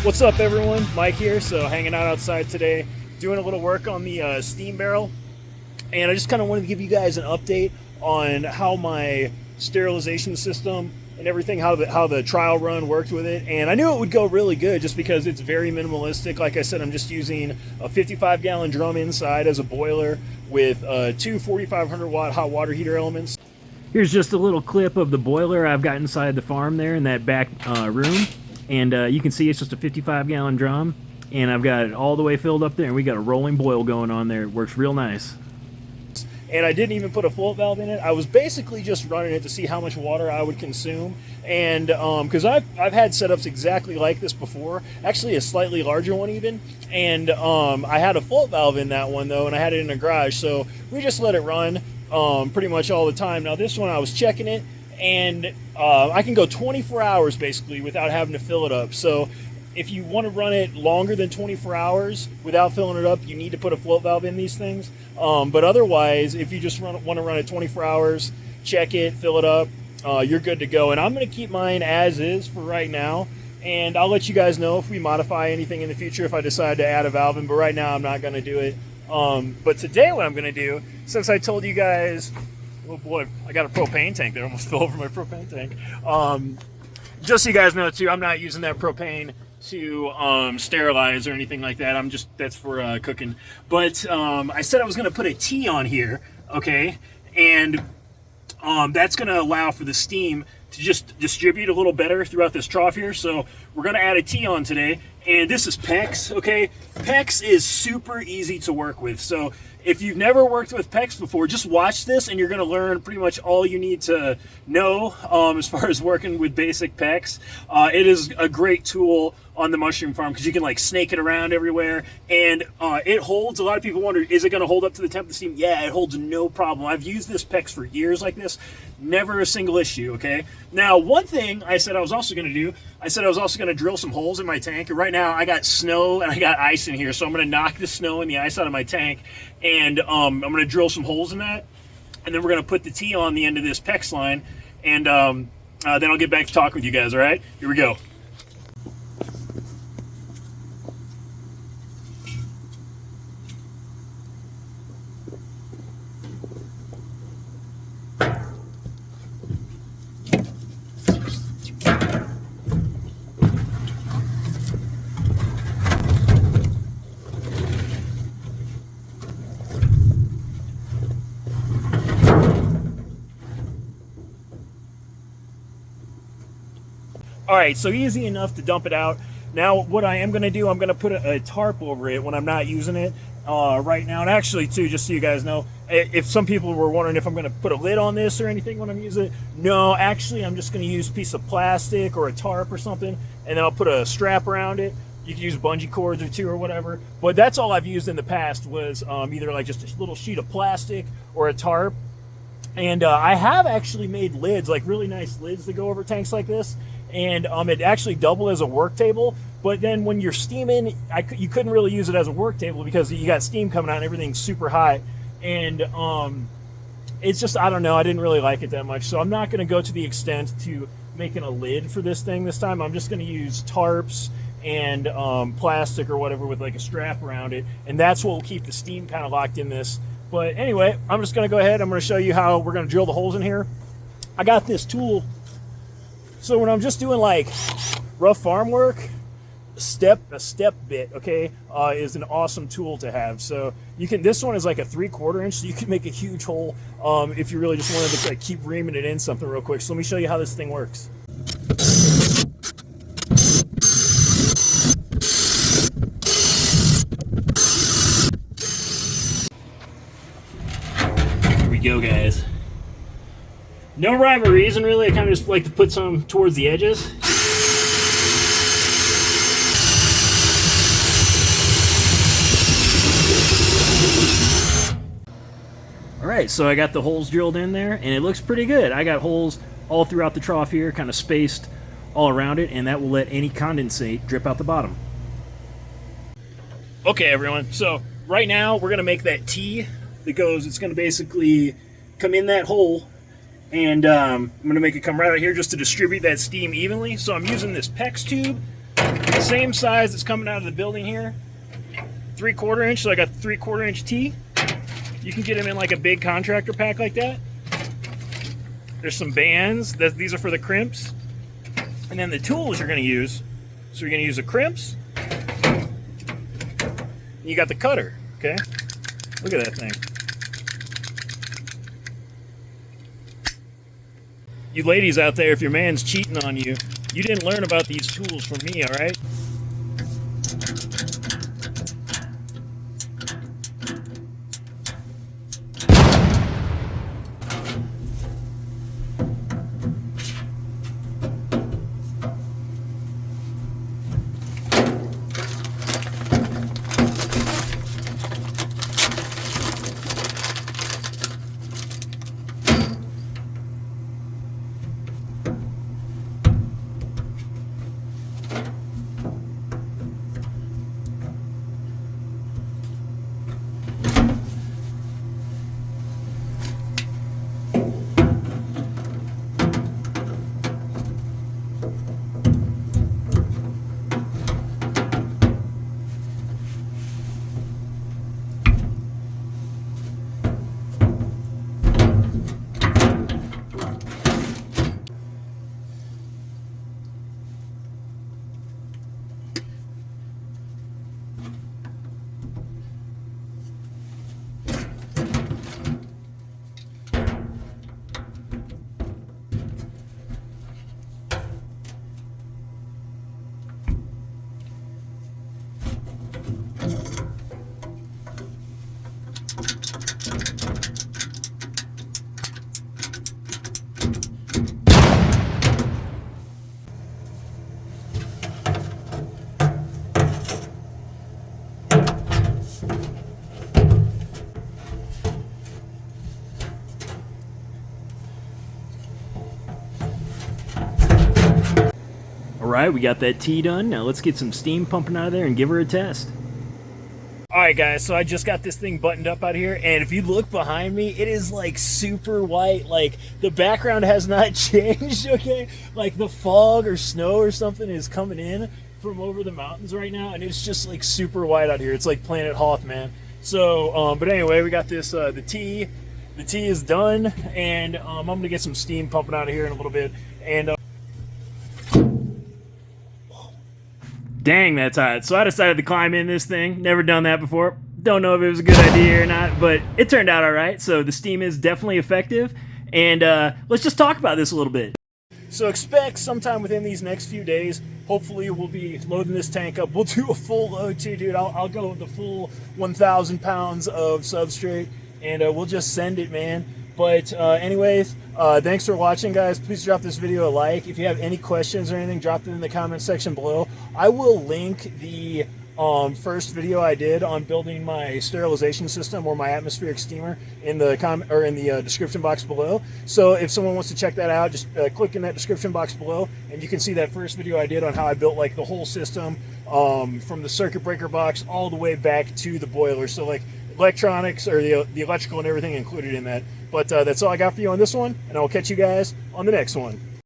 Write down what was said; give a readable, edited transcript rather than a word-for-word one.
What's up everyone, Mike here. So hanging out outside today, doing a little work on the steam barrel, and I just kind of wanted to give you guys an update on how my sterilization system and everything, how the trial run worked with it. And I knew it would go really good just because it's very minimalistic. Like I said, I'm just using a 55-gallon drum inside as a boiler with two 4,500 watt hot water heater elements. Here's just a little clip of the boiler I've got inside the farm there in that back room. And you can see it's just a 55-gallon drum, and I've got it all the way filled up there, and we got a rolling boil going on there. It works real nice. And I didn't even put a float valve in it. I was basically just running it to see how much water I would consume. And because I've had setups exactly like this before, actually a slightly larger one even. And I had a float valve in that one though, and I had it in a garage. So we just let it run pretty much all the time. Now this one I was checking it, and I can go 24 hours basically without having to fill it up. So if you want to run it longer than 24 hours without filling it up, you need to put a float valve in these things. But otherwise, if you just want to run it 24 hours, check it, fill it up, you're good to go. And I'm going to keep mine as is for right now, and I'll let you guys know if we modify anything in the future, if I decide to add a valve in, but right now I'm not going to do it. But today what I'm going to do, since I told you guys, oh boy, I got a propane tank there, almost fell over my propane tank. Just so you guys know too, I'm not using that propane to sterilize or anything like that. That's for cooking. But I said I was going to put a T on here, okay? And that's going to allow for the steam to just distribute a little better throughout this trough here. So we're going to add a T on today. And this is PEX, okay? PEX is super easy to work with. So if you've never worked with PEX before, just watch this and you're going to learn pretty much all you need to know as far as working with basic PEX. It is a great tool on the mushroom farm because you can like snake it around everywhere, and it holds. A lot of people wonder, is it going to hold up to the temp of the steam? Yeah, it holds no problem. I've used this PEX for years like this, never a single issue, okay? Now, one thing I said I was also going to do, I said I was also going to drill some holes in my tank. And right now I got snow and I got ice in here, so I'm going to knock the snow and the ice out of my tank, and I'm going to drill some holes in that, and then we're going to put the T on the end of this PEX line, and then I'll get back to talk with you guys, all right? Here we go. All right, so easy enough to dump it out. Now, what I am going to do, I'm going to put a tarp over it when I'm not using it right now. And actually, too, just so you guys know, if some people were wondering if I'm going to put a lid on this or anything when I'm using it, no, actually, I'm just going to use a piece of plastic or a tarp or something, and then I'll put a strap around it. You can use bungee cords or two or whatever. But that's all I've used in the past was either like just a little sheet of plastic or a tarp. And I have actually made lids, like really nice lids that go over tanks like this. And it actually doubled as a work table. But then when you're steaming, you couldn't really use it as a work table because you got steam coming out and everything's super hot. And it's just, I don't know, I didn't really like it that much. So I'm not going to go to the extent to making a lid for this thing this time. I'm just going to use tarps and plastic or whatever with like a strap around it. And that's what will keep the steam kind of locked in this. But anyway, I'm just going to go ahead. I'm going to show you how we're going to drill the holes in here. I got this tool. So when I'm just doing like rough farm work, a step bit, okay, is an awesome tool to have. So you can, this one is like a 3/4 inch, so you can make a huge hole if you really just wanted to like keep reaming it in something real quick. So let me show you how this thing works. Here we go, guys. No rhyme or reason, really. I kind of just like to put some towards the edges. All right, so I got the holes drilled in there, and it looks pretty good. I got holes all throughout the trough here, kind of spaced all around it, and that will let any condensate drip out the bottom. Okay, everyone, so right now we're gonna make that T that goes, it's gonna basically come in that hole, and I'm going to make it come right out here just to distribute that steam evenly. So I'm using this PEX tube Same size that's coming out of the building here. 3/4 inch, so I got 3/4 inch T. You can get them in like a big contractor pack like that. There's some bands. These are for the crimps. And then the tools you're going to use. So you're going to use the crimps. You got the cutter, okay? Look at that thing. You ladies out there, if your man's cheating on you, you didn't learn about these tools from me, all right? Alright, we got that T done. Now let's get some steam pumping out of there and give her a test. Alright guys, so I just got this thing buttoned up out here, and if you look behind me, it is like super white. Like the background has not changed, okay? Like the fog or snow or something is coming in from over the mountains right now, and it's just like super white out here. It's like Planet Hoth, man. So, but anyway, we got this, the T is done, and I'm gonna get some steam pumping out of here in a little bit, and dang, that's hot. So I decided to climb in this thing. Never done that before. Don't know if it was a good idea or not, but it turned out all right. So the steam is definitely effective. And let's just talk about this a little bit. So expect sometime within these next few days, hopefully we'll be loading this tank up. We'll do a full load too, dude. I'll go with the full 1,000 pounds of substrate, and we'll just send it, man. But anyways, thanks for watching, guys. Please drop this video a like. If you have any questions or anything, drop them in the comment section below. I will link the first video I did on building my sterilization system or my atmospheric steamer in the description box below. So if someone wants to check that out, just click in that description box below, and you can see that first video I did on how I built like the whole system from the circuit breaker box all the way back to the boiler. So like electronics or the electrical and everything included in that. But that's all I got for you on this one, and I'll catch you guys on the next one.